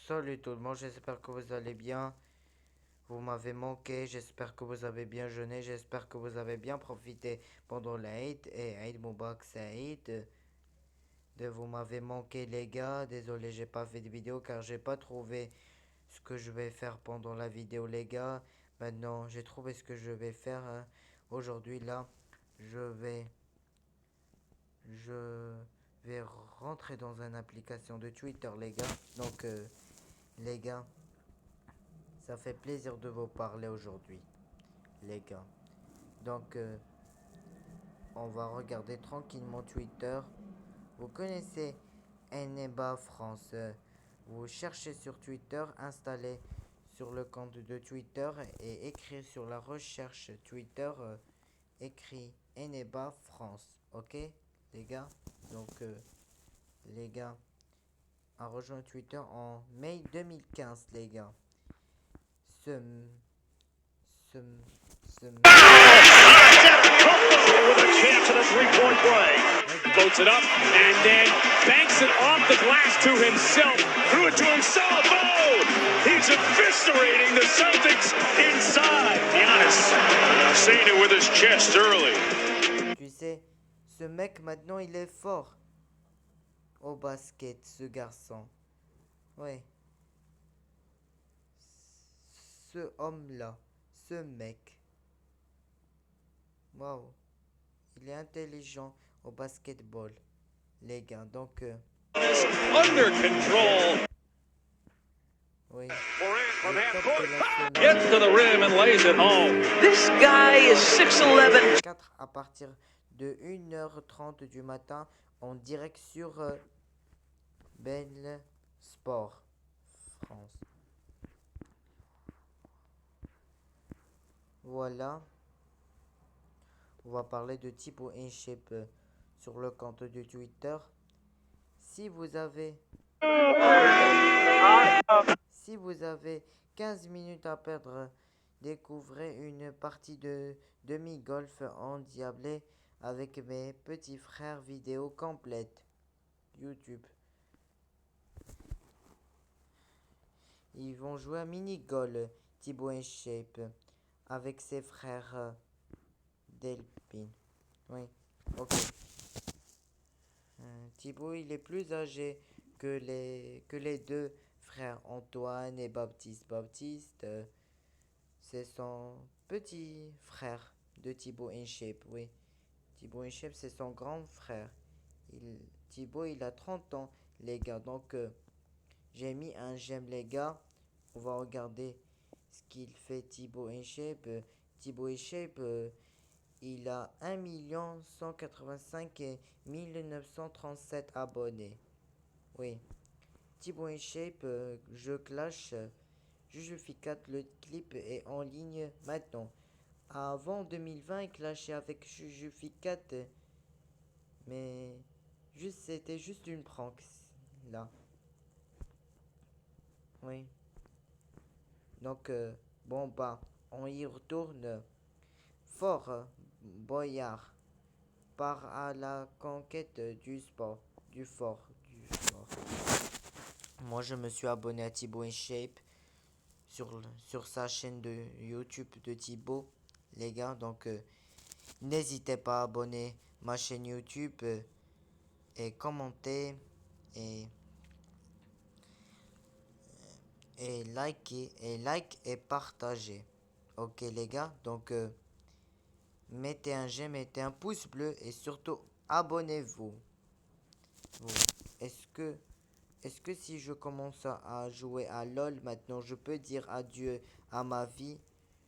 Salut tout le monde, j'espère que vous allez bien. Vous m'avez manqué, j'espère que vous avez bien jeûné, j'espère que vous avez bien profité pendant l'Aïd et Aïd Moubarak Saïd. Vous m'avez manqué les gars, désolé j'ai pas fait de vidéo car j'ai pas trouvé ce que je vais faire pendant la vidéo les gars. Maintenant j'ai trouvé ce que je vais faire aujourd'hui là. Je vais je vais rentrer dans une application de Twitter les gars. Donc les gars, ça fait plaisir de vous parler aujourd'hui, les gars. Donc, on va regarder tranquillement Twitter. Vous connaissez Eneba France. Vous cherchez sur Twitter, installez sur le compte de Twitter et écrire sur la recherche Twitter, écrit Eneba France. Ok, les gars? Donc, les gars, a rejoint Twitter en mai 2015, les gars. Ce, ce, ce, With a chance at a three-point play. Floats it up and then banks it off the glass to himself. Threw it to himself. Oh! He's eviscerating the Celtics inside. Giannis saying it with his chest early. Tu sais, ce mec maintenant il est fort au basket, ce garçon. Ouais. Ce homme-là, ce mec. Waouh. Il est intelligent au basketball, les gars. Donc, Under control. oui. From Le half top court. de la semaine. Gets to the rim and lays it home. This guy is 6'11". 4 à partir de 1h30 du matin en direct sur Belle Sport France. Voilà. On va parler de Thibaut InShape sur le compte de Twitter. Si vous avez Si vous avez 15 minutes à perdre, découvrez une partie de demi-golf endiablé avec mes petits frères vidéo complète. YouTube. Ils vont jouer à mini-golf, Thibaut InShape, avec ses frères Delpine. Oui, ok. Thibaut, il est plus âgé que les deux frères Antoine et Baptiste. Baptiste, c'est son petit frère de Thibaut InShape, oui. Thibaut InShape, c'est son grand frère. Thibaut, il a 30 ans, les gars. Donc, j'ai mis un j'aime, les gars. On va regarder ce qu'il fait Thibaut InShape. Thibaut InShape, il a 1 185 937 abonnés. Oui. Thibaut InShape, je clash. Justificate, le clip est en ligne maintenant. Avant 2020, il clashait avec Justificate. Mais c'était juste une prank. Là. Oui. Donc, bon, bah, on y retourne. Fort Boyard part à la conquête du sport. Du fort. Du fort. Moi, je me suis abonné à Thibaut InShape sur sa chaîne de YouTube de Thibaut, les gars. Donc, n'hésitez pas à abonner ma chaîne YouTube et commenter et, like et partager. Ok, les gars. Donc, mettez un j'aime, mettez un pouce bleu et surtout abonnez-vous. Est-ce que Est-ce que si je commence à jouer à LoL maintenant, je peux dire adieu à ma vie?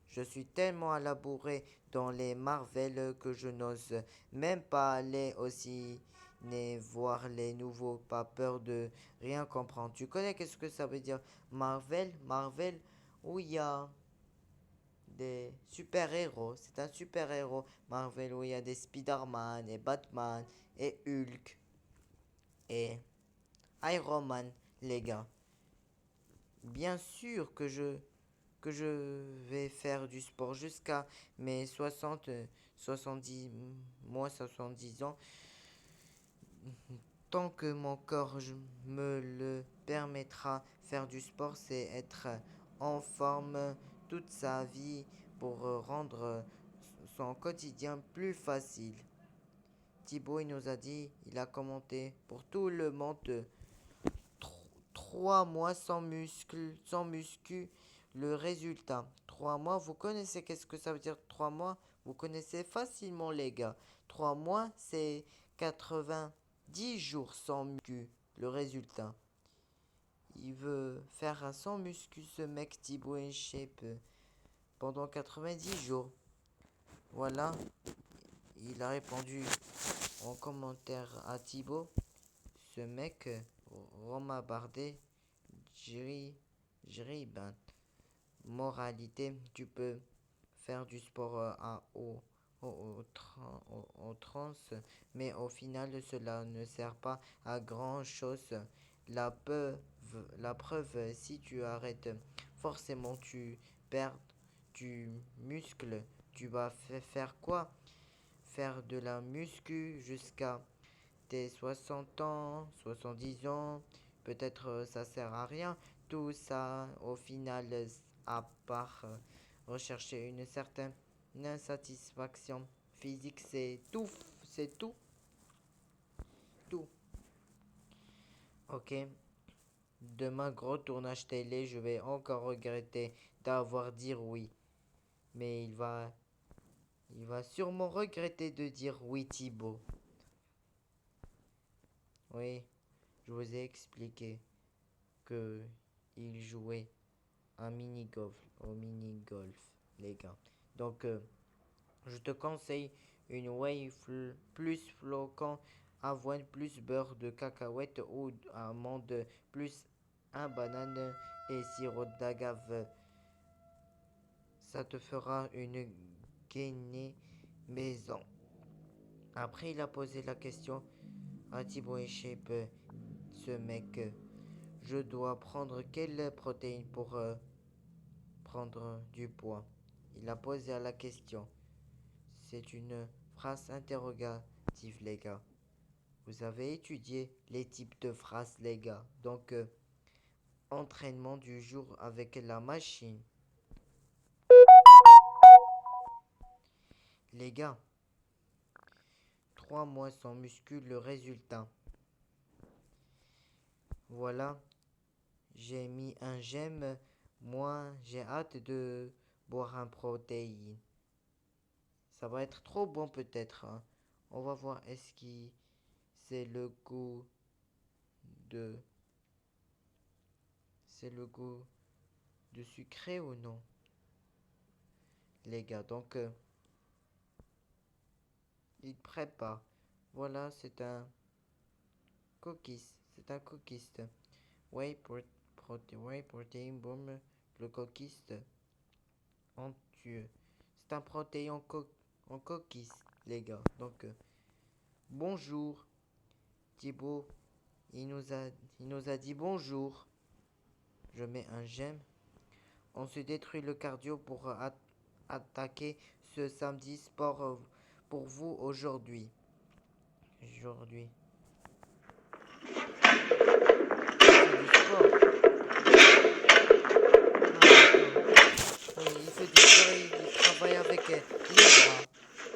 Je suis tellement élaboré dans les Marvel que je n'ose même pas aller aussi ni voir les nouveaux, pas peur de rien comprendre. Tu connais qu'est-ce que ça veut dire Marvel? Marvel, où il y a des super-héros. C'est un super-héros. Marvel, où il y a des Spider-Man et Batman et Hulk et Iron Man, les gars. Bien sûr que je vais faire du sport jusqu'à mes 60, 70, moins 70 ans. tant que mon corps me le permettra, faire du sport, c'est être en forme toute sa vie pour rendre son quotidien plus facile. Thibaut, il nous a dit, il a commenté pour tout le monde, 3 mois sans muscu, le résultat. 3 mois, vous connaissez qu'est-ce que ça veut dire 3 mois? Vous connaissez facilement les gars. 3 mois, c'est 90 jours sans muscu, le résultat. Il veut faire un sans muscu, ce mec Thibaut InShape, pendant 90 jours. Voilà, il a répondu en commentaire à Thibaut. Ce mec, Romain Bardet, ben, moralité, tu peux faire du sport au trans, mais au final, cela ne sert pas à grand chose. La preuve, si tu arrêtes, forcément tu perds du muscle. Tu vas faire quoi? Faire de la muscu jusqu'à tes 60 ans, 70 ans, peut-être ça sert à rien. Tout ça, au final, à part rechercher une certaine insatisfaction physique, c'est tout. Ok. Demain, gros tournage télé, je vais encore regretter d'avoir dit oui. Mais il va sûrement regretter de dire oui, Thibaut. Oui, je vous ai expliqué que il jouait au mini-golf, les gars. Donc, je te conseille une whey plus flocon, avoine plus beurre de cacahuète ou amande plus un banane et sirop d'agave. Ça te fera une gainée maison. Après, il a posé la question à Thibaut InShape, ce mec. Je dois prendre quelle protéine pour prendre du poids? Il a posé la question. C'est une phrase interrogative, les gars. Vous avez étudié les types de phrases, les gars. Donc, entraînement du jour avec la machine. Les gars, 3 mois sans muscu, le résultat. Voilà, j'ai mis un j'aime. Moi, j'ai hâte de boire un protéine. Ça va être trop bon peut-être, hein. On va voir est-ce que c'est le goût de... C'est le goût de sucré ou non? Les gars, donc... il prépare. Voilà, c'est un cookies. C'est un cookies. Whey protein, boom. Le cookies en Dieu. C'est un protéin en cookies, les gars. Donc, bonjour. Thibaut, il nous a dit bonjour. Je mets un j'aime. On se détruit le cardio pour attaquer ce samedi sport pour vous aujourd'hui. C'est du sport. Oui, il fait du sport, il travaille avec les bras.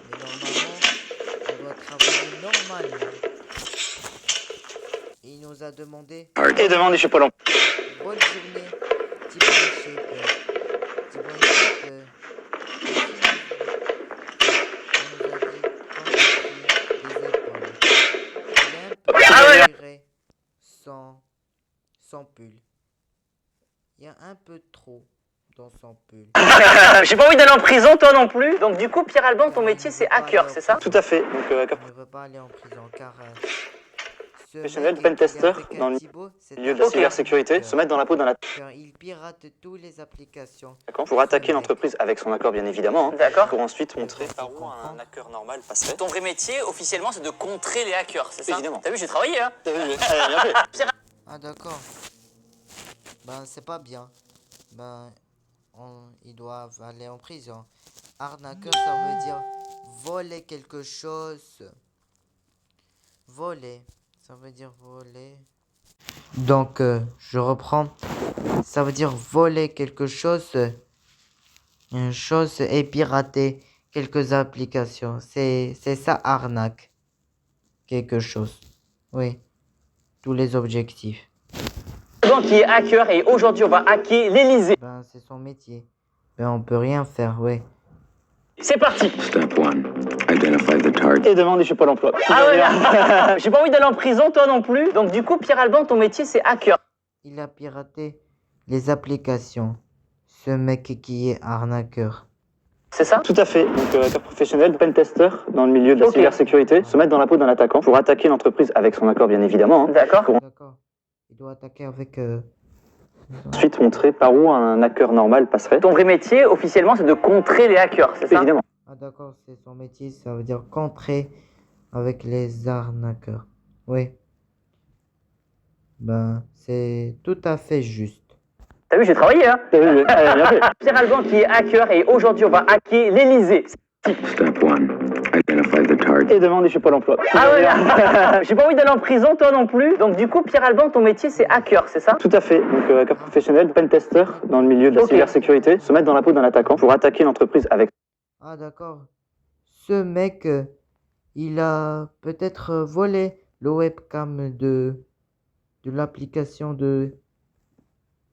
Mais normalement, on doit travailler normalement. Il nous a demandé Et devant des cheveux longs. bonne journée, Thibaut InShape. Thibaut InShape, il nous a dit quand il pris des épaules. Il est un peu tiré sans pull. Il y a un peu trop dans son pull. J'ai pas envie d'aller en prison, toi non plus. Donc du coup, Pierre Alban, ton métier, c'est hacker, c'est ça? Tout à fait. Donc, Il ne veut pas aller en prison car ce professionnel, mec pentester, qui est avec dans le Thibaut, c'est milieu un de la hacker. cybersécurité, se mettre dans la peau d'un attaquant Il pirate toutes les applications. pour attaquer l'entreprise avec son accord, bien évidemment. D'accord. Pour ensuite montrer par où un hacker normal passerait. Ton vrai métier, officiellement, c'est de contrer les hackers, c'est ça? Évidemment. T'as vu, j'ai travaillé, hein? T'as vu, bien fait. Ah d'accord. Ben c'est pas bien. Ben ils doivent aller en prison. Arnaqueur, ça veut dire voler quelque chose. Voler. Ça veut dire voler. Donc, je reprends. Ça veut dire voler quelque chose. Une chose et pirater quelques applications. C'est ça, arnaque. Quelque chose. Oui. Tous les objectifs. Qui est hacker et aujourd'hui on va hacker l'Elysée. Ben, c'est son métier. Ben, on peut rien faire, oui. C'est parti. Step 1. Identify the target. Et demande, je suis pas l'emploi. Ah ouais. J'ai pas envie d'aller en prison, toi non plus. Donc du coup, Pierre Alban, ton métier c'est hacker. Il a piraté les applications. Ce mec qui est arnaqueur. C'est ça? Tout à fait. Donc, hacker professionnel, pentester dans le milieu de la cybersécurité, se mettre dans la peau d'un attaquant pour attaquer l'entreprise avec son accord, bien évidemment. Hein. D'accord. D'accord. Il doit attaquer avec... Ensuite, montrer par où un hacker normal passerait. Ton vrai métier, officiellement, c'est de contrer les hackers, c'est ça? Évidemment. Ah d'accord, c'est son métier, ça veut dire contrer avec les arnaqueurs. Oui. Ben, c'est tout à fait juste. T'as vu, j'ai travaillé, hein? T'as vu, bien fait. Pierre Alban qui est hacker et aujourd'hui on va hacker l'Elysée. Step 1. Identify the target. Et demande, je suis pas l'emploi. Ah ouais. J'ai pas envie d'aller en prison, toi non plus. Donc du coup, Pierre Alban, ton métier c'est hacker, c'est ça? Tout à fait. Donc, hacker professionnel, pentester dans le milieu de la cybersécurité, se mettre dans la peau d'un attaquant pour attaquer l'entreprise avec. Ah d'accord. Ce mec, il a peut-être volé le webcam de l'application de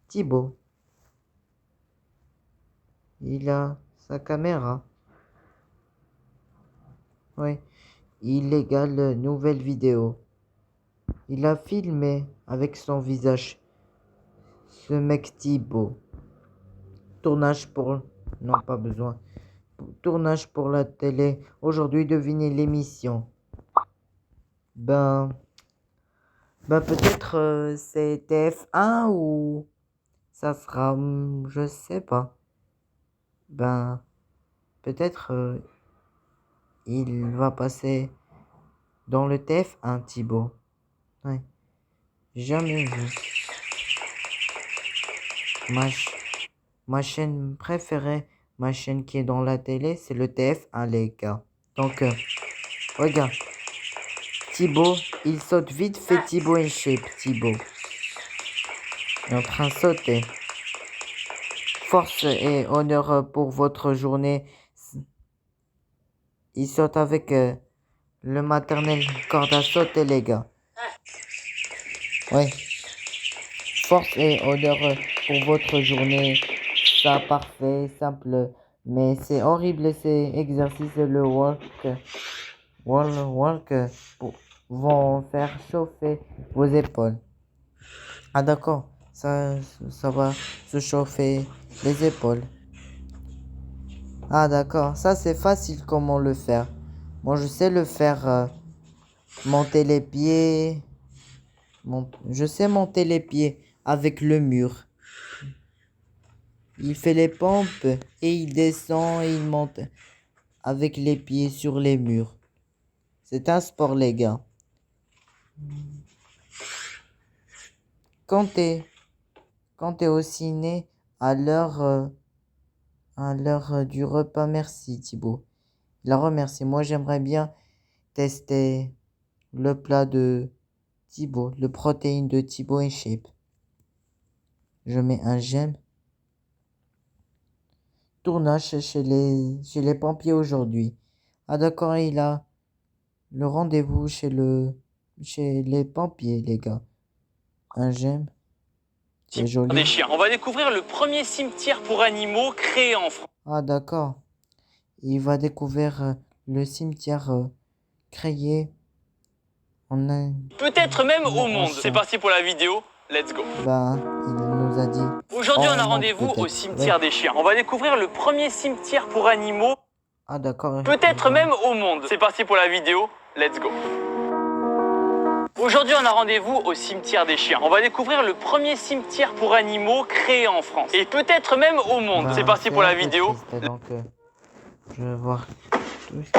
Thibaut. Il a sa caméra. Oui. Illégal nouvelle vidéo. Il a filmé avec son visage. Ce mec Thibaut. Tournage pour... Non, pas besoin. Tournage pour la télé. Aujourd'hui, devinez l'émission. Ben peut-être c'est TF1 ou ça sera... je sais pas. Ben, peut-être il va passer dans le TF1, Thibaut. Ouais. Jamais vu. Ma chaîne préférée, ma chaîne qui est dans la télé, c'est le TF1, les gars. Donc, regarde. Thibaut, il saute vite fait Thibaut et shape. Thibaut. Il est en train de sauter. Force et honneur pour votre journée. Il saute avec le maternel corde à sauter, les gars. Ouais. Force et honneur pour votre journée. Ça, parfait, simple. Mais c'est horrible ces exercices. Le walk vont faire chauffer vos épaules. Ah d'accord, ça va se chauffer les épaules. Ah d'accord, ça c'est facile comment le faire. Moi je sais le faire. Monter les pieds. Je sais monter les pieds avec le mur. Il fait les pompes et il descend et il monte avec les pieds sur les murs. C'est un sport, les gars. Quand t'es au ciné à l'heure du repas, merci Thibaut. La remercie. Moi j'aimerais bien tester le plat de Thibaut, le protéine de Thibaut et shape. Je mets un j'aime. Tournage chez les pompiers aujourd'hui. Ah d'accord, il a le rendez-vous chez les pompiers, les gars. Un j'aime. C'est joli. Des chiens. On va découvrir le premier cimetière pour animaux créé en France. Ah d'accord. Il va découvrir le cimetière créé en un... Peut-être même au monde. C'est parti pour la vidéo. Let's go. Ben, il nous a dit... Aujourd'hui, on a Oh, rendez-vous au peut-être. cimetière Ouais. des chiens. On va découvrir le premier cimetière pour animaux. Ah d'accord. Peut-être même au monde. C'est parti pour la vidéo. Let's go. Aujourd'hui, on a rendez-vous au cimetière des chiens. On va découvrir le premier cimetière pour animaux créé en France. Et peut-être même au monde. Ben, C'est parti pour un la peu vidéo. triste, donc, je vais voir tout ce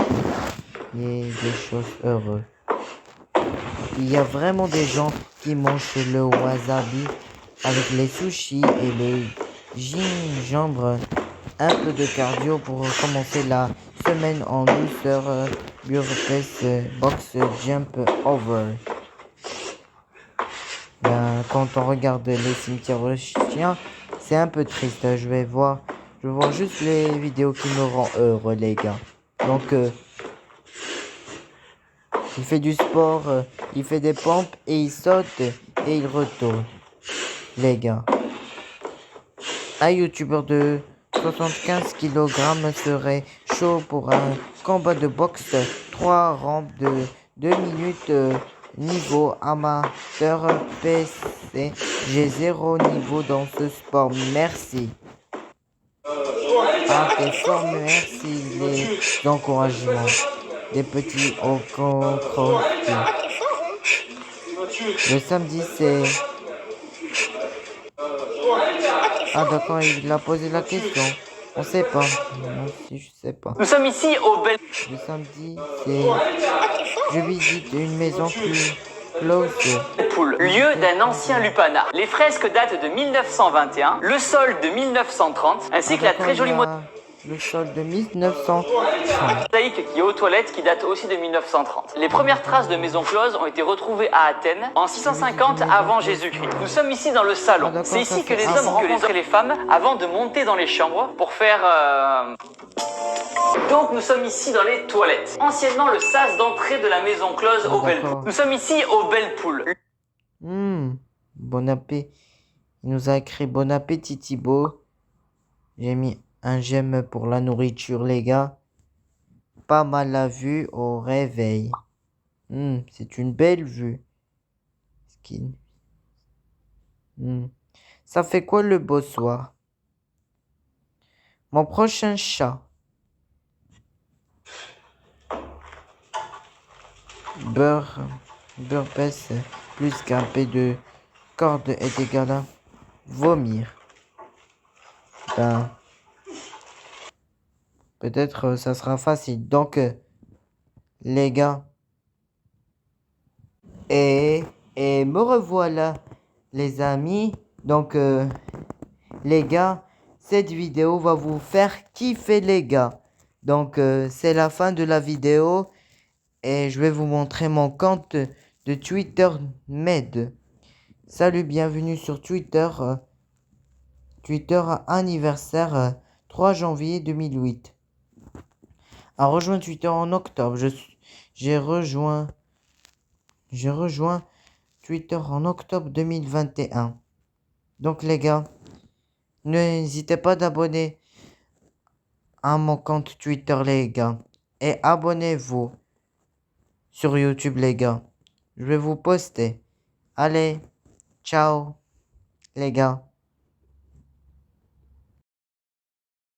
qui est des choses heureuses. Il y a vraiment des gens qui mangent le wasabi avec les sushis et le gingembre. Un peu de cardio pour commencer la semaine en douceur. Burpees, box, jump, over. quand on regarde les cimetières de chiens, c'est un peu triste. Je vois juste les vidéos qui me rendent heureux, les gars. Donc, il fait du sport, il fait des pompes et il saute et il retourne. Les gars. Un youtubeur de 75 kg serait chaud pour un combat de boxe 3 rounds de 2 minutes niveau amateur PC. J'ai 0 niveau dans ce sport. Merci. Ah, t'es fort, merci les encouragements. Des petits au croquis. Le samedi, c'est... Ah, d'accord, il a posé la question. On sait pas. Moi aussi, je sais pas. Nous sommes ici au Bel Le samedi, c'est... Je visite une maison plus close. Pool, lieu d'un ancien lupanar. Les fresques datent de 1921, le sol de 1930, ainsi que la très jolie Le sol de 1930. mosaïque qui est aux toilettes qui date aussi de 1930. Les premières traces de maisons closes ont été retrouvées à Athènes en 650 avant Jésus-Christ. Nous sommes ici dans le salon. C'est ici que les hommes rencontraient les femmes avant de monter dans les chambres pour faire... Donc nous sommes ici dans les toilettes. Anciennement le sas d'entrée de la maison close au Bel Pool. Nous sommes ici au Bel Pool. Bon appétit. Il nous a écrit bon appétit Thibaut. J'ai mis un j'aime pour la nourriture les gars. Pas mal la vue au réveil. C'est une belle vue. Skin. Ça fait quoi le beau soir? Mon prochain chat. Beurre baisse plus qu'un P de corde est égal à vomir. Ben, peut-être ça sera facile. Donc, les gars. Et me revoilà, les amis. Donc, les gars, cette vidéo va vous faire kiffer, les gars. Donc, c'est la fin de la vidéo. Et je vais vous montrer mon compte de Twitter Med. Salut, bienvenue sur Twitter. Twitter anniversaire 3 janvier 2008. A rejoint Twitter en octobre. J'ai rejoint Twitter en octobre 2021. Donc les gars, n'hésitez pas d'abonner à mon compte Twitter les gars. Et abonnez-vous sur YouTube les gars. Je vais vous poster. Allez, ciao les gars.